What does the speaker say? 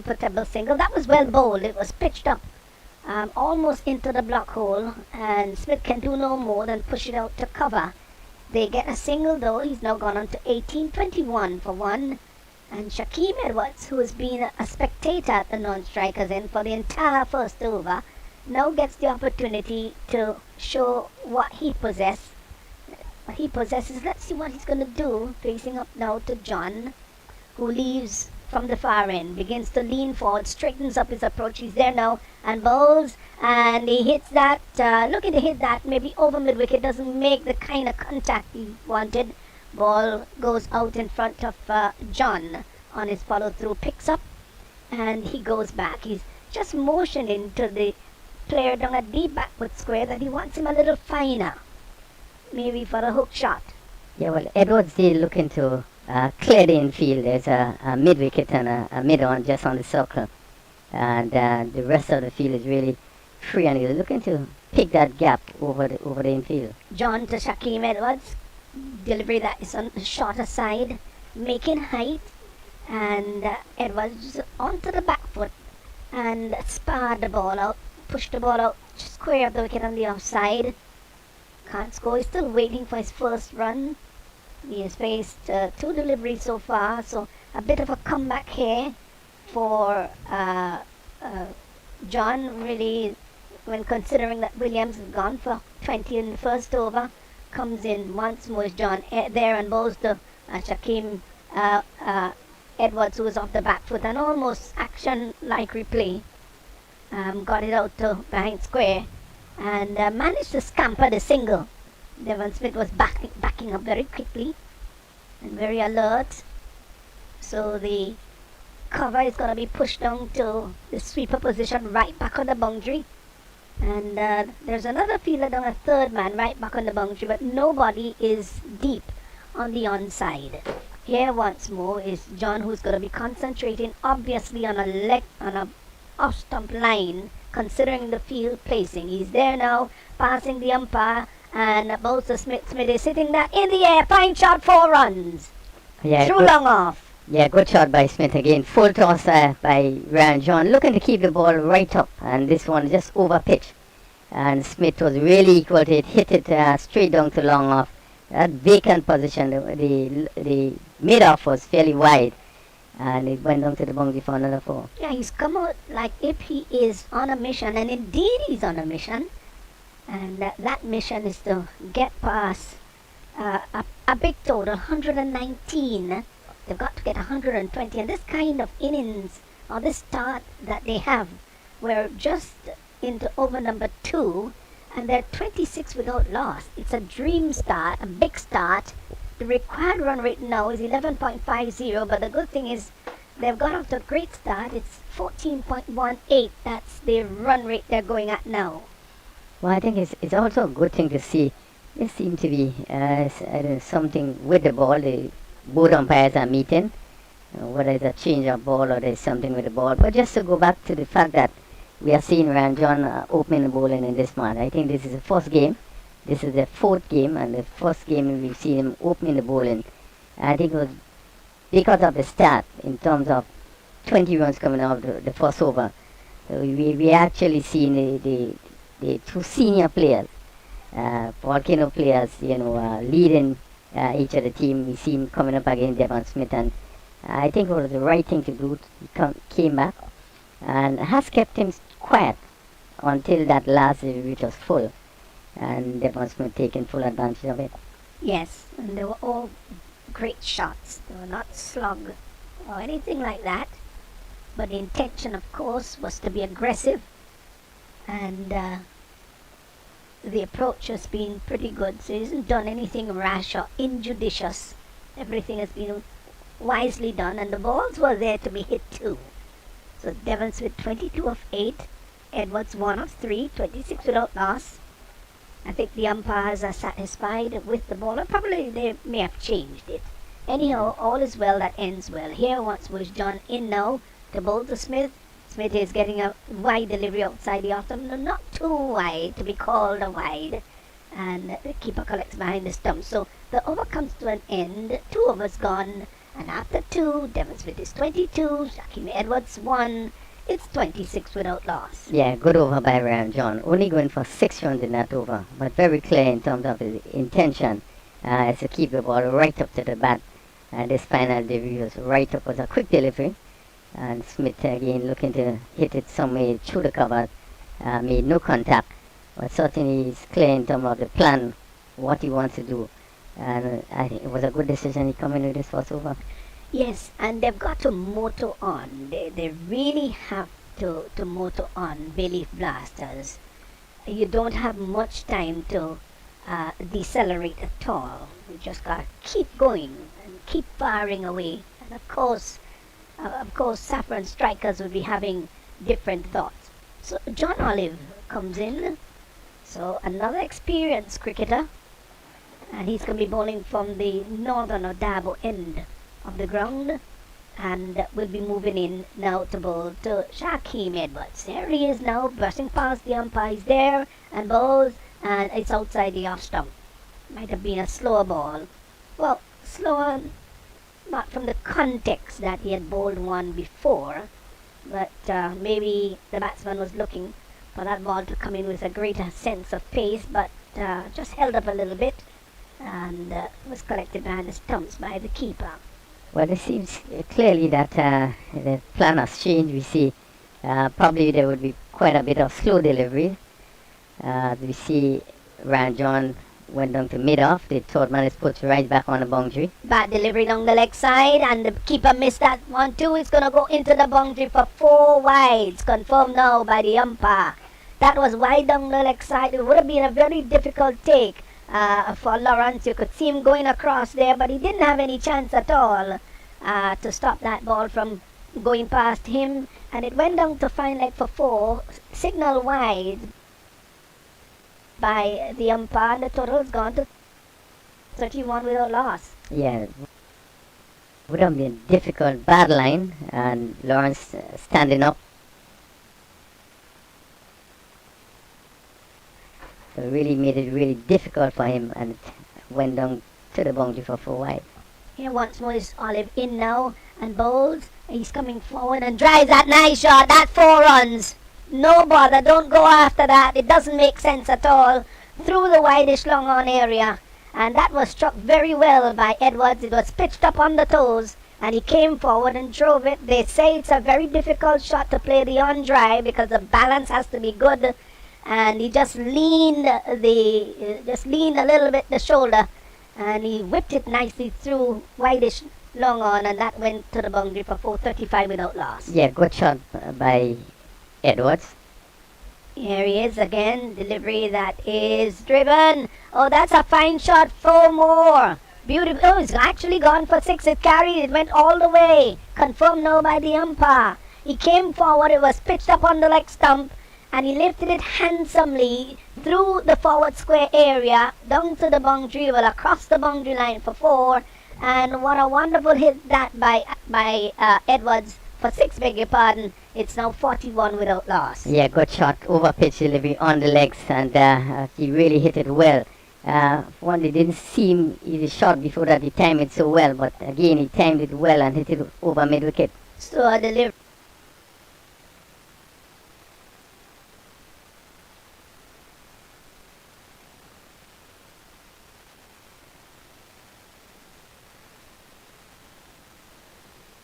comfortable single. That was well bowled. It was pitched up almost into the block hole, and Smith can do no more than push it out to cover. They get a single though. He's now gone on to 18-21 for one. And Shaquem Edwards, who has been a spectator at the non-strikers end for the entire first over, now gets the opportunity to show what he possesses. Let's see what he's going to do. Facing up now to John, who leaves from the far end, begins to lean forward, straightens up his approach. He's there now and bowls, and he hits that, looking to hit that maybe over mid-wicket, doesn't make the kind of contact he wanted. Ball goes out in front of John on his follow-through, picks up, and he goes back. He's just motioning to the player down at the backward square that he wants him a little finer, maybe for a hook shot. Yeah, well, Edwards did look into clear the infield. There's a mid-wicket and a mid-on just on the circle. And the rest of the field is really free, and he's looking to pick that gap over the infield. John to Shaquem Edwards. Delivery that is on the shorter side, making height, and Edwards onto the back foot and sparred the ball out, pushed the ball out, square of the wicket on the offside. Can't score. He's still waiting for his first run. He has faced two deliveries so far, so a bit of a comeback here for John, really, when considering that Williams has gone for 20 in the first over. Comes in once more is John there and bowls to Shaquem Edwards, who was off the back foot, and almost action-like replay. Got it out to behind square and managed to scamper the single. Devon Smith was backing up very quickly and very alert. So the cover is going to be pushed down to the sweeper position right back on the boundary. And there's another fielder down, a third man right back on the boundary, but nobody is deep on the onside. Here once more is John, who's going to be concentrating obviously on a off stump line, considering the field placing. He's there now, passing the umpire, and bowls to Smith. Smith is sitting there in the air, fine shot, 4 runs. Yeah, Through long off. Yeah, good shot by Smith again. Full toss by Ryan John, looking to keep the ball right up, and this one just over pitch. And Smith was really equal to it, hit it straight down to long off. That vacant position, the mid-off was fairly wide, and it went down to the boundary for another 4. Yeah, he's come out like if he is on a mission, and indeed he's on a mission. And that mission is to get past a big total, 119. They've got to get 120, and this kind of innings, or this start that they have, we're just into over number 2, and they're 26 without loss. It's a dream start, a big start. The required run rate now is 11.50, but the good thing is they've got off to a great start. It's 14.18. That's the run rate they're going at now. Well, I think it's also a good thing to see. There seems to be something with the ball. Both umpires are meeting, whether it's a change of ball or there's something with the ball. But just to go back to the fact that we are seeing Ryan John opening the bowling in this match. I think this is the first game. This is the 4th game, and the first game we've seen him opening the bowling. I think it was because of the start in terms of 20 runs coming out of the first over. So we actually seen the 2 senior players, Volcano players, leading each of the team. We see him coming up against Devon Smith, and I think it was the right thing to do. He came back and has kept him quiet until that last which was full, and Devon Smith taking full advantage of it. Yes, and they were all great shots. They were not slug or anything like that, but the intention, of course, was to be aggressive, and the approach has been pretty good. So he hasn't done anything rash or injudicious. Everything has been wisely done, and the balls were there to be hit too. So Devon Smith 22 of 8, Edwards 1 of 3, 26 without loss. I think the umpires are satisfied with the ball, or probably they may have changed it. Anyhow, all is well that ends well. Here once was John in now to bowl to Smith. Smith is getting a wide delivery outside the off stump, not too wide to be called a wide, and the keeper collects behind the stump. So the over comes to an end, 2 overs gone, And after 2, Devon Smith is 22, Shaquem Edwards 1. It's 26 without loss. Yeah, good over by Ryan John. Only going for 6 runs in that over, but very clear in terms of his intention is to keep the ball right up to the bat. And this final delivery was right up, was a quick delivery. And Smith again looking to hit it somewhere through the cover. Made no contact, but certainly he's clear in terms of the plan, what he wants to do. And I think it was a good decision he come in with this first over. Yes, and they've got to motor on. They really have to motor on Relief Blasters. You don't have much time to decelerate at all. You just got to keep going and keep firing away. And of course, Saffron strikers will be having different thoughts. So John Olive comes in. So another experienced cricketer. And he's going to be bowling from the northern or Dabo end of the ground, and we'll be moving in now to bowl to Shaquem Edwards. There he is now, brushing past the umpire. He's there and bowls, and it's outside the off stump. Might have been a slower ball. Well, slower, not from the context that he had bowled one before, but maybe the batsman was looking for that ball to come in with a greater sense of pace, but just held up a little bit and was collected behind the stumps by the keeper. Well, it seems clearly that the plan has changed. We see probably there would be quite a bit of slow delivery. We see Ryan John went down to mid-off. The third man is put right back on the boundary. Bad delivery down the leg side, and the keeper missed that one too. It's going to go into the boundary for 4 wides, confirmed now by the umpire. That was wide down the leg side. It would have been a very difficult take for Lawrence. You could see him going across there, but he didn't have any chance at all to stop that ball from going past him, and it went down to fine leg for 4, signal wide by the umpire, and the total's gone to 31 without loss. Yeah, would have been a difficult bad line, and Lawrence standing up. So really made it really difficult for him, and it went down to the boundary for 4 wide. Here once more is Olive in now and bowls. He's coming forward and drives that nice shot. That 4 runs. No bother, don't go after that. It doesn't make sense at all. Through the wideish long on area. And that was struck very well by Edwards. It was pitched up on the toes, and he came forward and drove it. They say it's a very difficult shot to play the on drive because the balance has to be good. And he just leaned a little bit the shoulder, and he whipped it nicely through wideish long on, and that went to the boundary for 435 without loss. Yeah, good shot by Edwards. Here he is again, delivery that is driven. Oh, that's a fine shot, 4 more. Beautiful. Oh, it's actually gone for 6. It carried, it went all the way. Confirmed now by the umpire. He came forward, it was pitched up on the leg stump, and he lifted it handsomely through the forward square area, down to the boundary, well, across the boundary line for 4. And what a wonderful hit that by Edwards for 6, beg your pardon. It's now 41 without loss. Yeah, good shot, over pitch delivery on the legs, and he really hit it well. One, it didn't seem he shot before that he timed it so well, but again he timed it well and hit it over mid wicket. So a delivery